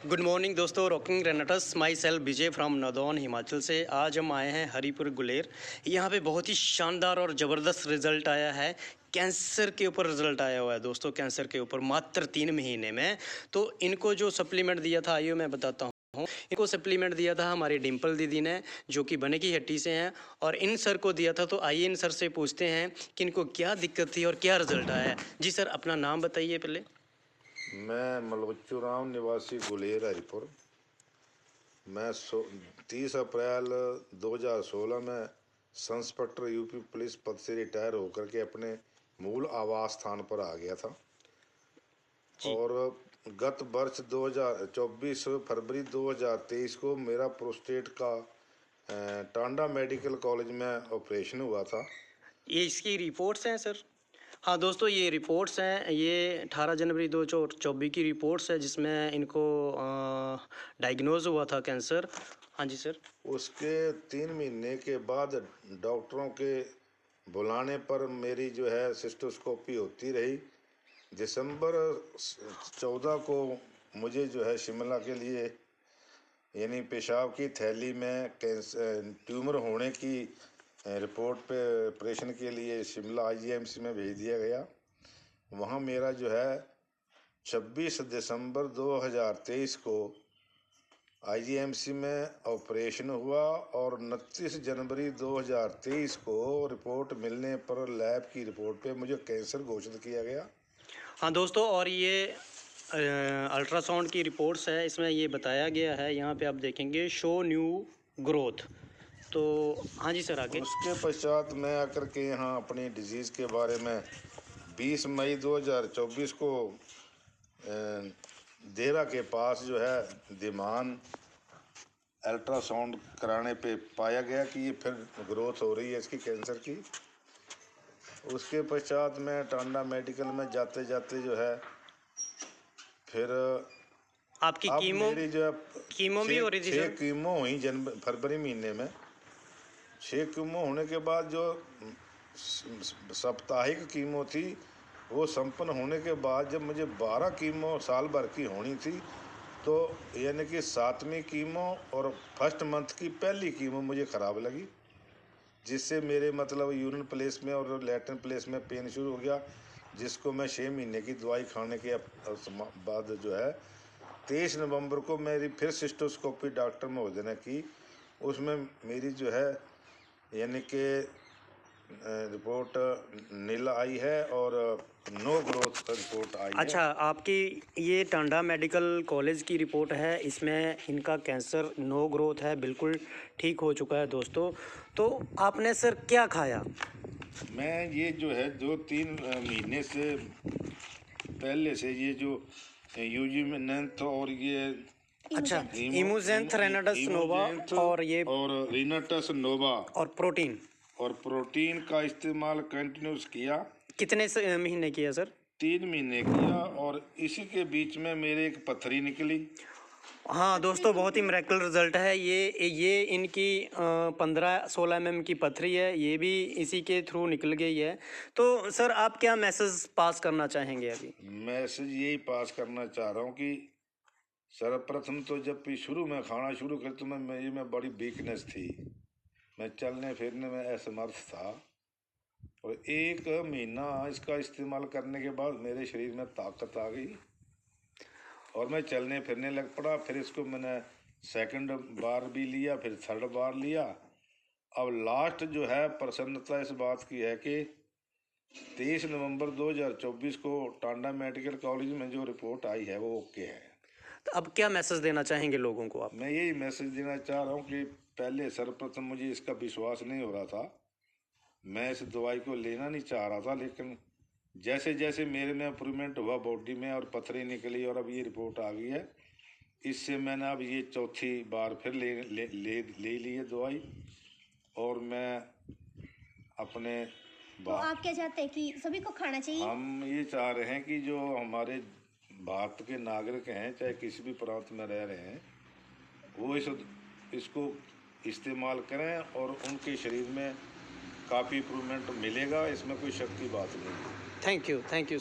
Good morning दोस्तों, rocking रेनेटस my self Vijay from Nadaun Himachal से। आज हम आए हैं हरिपुर गुलेर। यहाँ पे बहुत ही शानदार और ज़बरदस्त रिज़ल्ट आया है। कैंसर के ऊपर रिज़ल्ट आया हुआ है दोस्तों, कैंसर के ऊपर मात्र 3 महीने में। तो इनको जो सप्लीमेंट दिया था, आइए मैं बताता हूँ। इनको सप्लीमेंट दिया था हमारी डिम्पल दीदी ने, जो कि बने की हट्टी से हैं, और इन सर को दिया था। तो आइए इन सर से पूछते हैं कि इनको क्या दिक्कत थी और क्या रिज़ल्ट आया है। जी सर, अपना नाम बताइए पहले। मैं मलोचू राम निवासी गुलेर हरिपुर। मैं 30 अप्रैल 2016 में सब इंस्पेक्टर यूपी पुलिस पद से रिटायर होकर के अपने मूल आवास स्थान पर आ गया था। और गत वर्ष 2024 फरवरी 2023 को मेरा प्रोस्टेट का टांडा मेडिकल कॉलेज में ऑपरेशन हुआ था। ये इसकी रिपोर्ट्स हैं सर। हाँ दोस्तों, ये रिपोर्ट्स हैं। ये 18 जनवरी 2024 की रिपोर्ट्स है, जिसमें इनको डायग्नोज हुआ था कैंसर। हाँ जी सर। उसके 3 महीने के बाद डॉक्टरों के बुलाने पर मेरी जो है सिस्टोस्कोपी होती रही। दिसंबर 14 को मुझे जो है शिमला के लिए, यानी पेशाब की थैली में कैंसर ट्यूमर होने की रिपोर्ट पे ऑपरेशन के लिए शिमला आईजीएमसी में भेज दिया गया। वहाँ मेरा जो है 26 दिसंबर 2023 को आईजीएमसी में ऑपरेशन हुआ और 29 जनवरी 2023 को रिपोर्ट मिलने पर लैब की रिपोर्ट पे मुझे कैंसर घोषित किया गया। हाँ दोस्तों, और ये अल्ट्रासाउंड की रिपोर्ट्स है। इसमें ये बताया गया है, यहाँ पे आप देखेंगे, शो न्यू ग्रोथ। तो हाँ जी सर, आगे। उसके पश्चात मैं आकर के यहाँ अपनी डिजीज़ के बारे में 20 मई 2024 को देरा के पास जो है दिमान अल्ट्रासाउंड कराने पे पाया गया कि ये फिर ग्रोथ हो रही है इसकी कैंसर की। उसके पश्चात मैं टांडा मेडिकल में जाते जाते जो है फिर आपकी अब कीमो मेरी जो है कीमो भी हो रही थी 6 सर? कीमो हुई फरवरी महीने में। 6 कीमो होने के बाद जो साप्ताहिक कीमो थी वो संपन्न होने के बाद जब मुझे 12 कीमो साल भर की होनी थी, तो यानी कि 7वीं कीमो और फर्स्ट मंथ की पहली कीमो मुझे ख़राब लगी, जिससे मेरे मतलब यूरिन प्लेस में और लैट्रिन प्लेस में पेन शुरू हो गया, जिसको मैं 6 महीने की दवाई खाने के बाद जो है 23 नवंबर को मेरी फिर सिस्टोस्कोपी डॉक्टर महोदय ने की। उसमें मेरी जो है यानी कि रिपोर्ट नीला आई है और नो ग्रोथ रिपोर्ट आई है। अच्छा, आपकी ये टांडा मेडिकल कॉलेज की रिपोर्ट है। इसमें इनका कैंसर नो ग्रोथ है, बिल्कुल ठीक हो चुका है दोस्तों। तो आपने सर क्या खाया? मैं ये जो है 2-3 महीने से पहले से ये जो यूजीमेंथ और ये अच्छा, इमोजेंथ, रेनाडस नोवा और ये और रिनाटस नोवा और प्रोटीन का इस्तेमाल कंटिन्यूस किया। कितने महीने किया सर? 3 महीने किया और इसी के बीच में मेरे एक पथरी निकली। हाँ दोस्तों, बहुत ही मिरेकल रिजल्ट है। ये इनकी 15-16 mm की पथरी है, ये भी इसी के थ्रू निकल गई है। तो सर, आप क्या मैसेज पास करना चाहेंगे अभी? मैसेज यही पास करना चाह रहा हूँ कि सर्वप्रथम तो जब भी शुरू में खाना शुरू कर तो मैं बड़ी वीकनेस थी, मैं चलने फिरने में असमर्थ था। और 1 महीना इसका इस्तेमाल करने के बाद मेरे शरीर में ताकत आ गई और मैं चलने फिरने लग पड़ा। फिर इसको मैंने सेकंड बार भी लिया, फिर थर्ड बार लिया। अब लास्ट जो है प्रसन्नता इस बात की है कि 23 नवंबर 2024 को टांडा मेडिकल कॉलेज में जो रिपोर्ट आई है वो ओके है। तो अब क्या मैसेज देना चाहेंगे लोगों को आप? मैं यही मैसेज देना चाह रहा हूँ कि पहले सर्वप्रथम मुझे इसका विश्वास नहीं हो रहा था, मैं इस दवाई को लेना नहीं चाह रहा था, लेकिन जैसे जैसे मेरे में इम्प्रूवमेंट हुआ बॉडी में और पथरी निकली और अब ये रिपोर्ट आ गई है, इससे मैंने अब ये चौथी बार फिर ले ली है दवाई। और मैं अपने तो आप क्या चाहते हैं कि सभी को खाना चाहिए? हम ये चाह रहे हैं कि जो हमारे भारत के नागरिक हैं, चाहे किसी भी प्रांत में रह रहे हैं, वो इसको इस्तेमाल करें और उनके शरीर में काफ़ी इम्प्रूवमेंट मिलेगा, इसमें कोई शक की बात नहीं है। Thank you.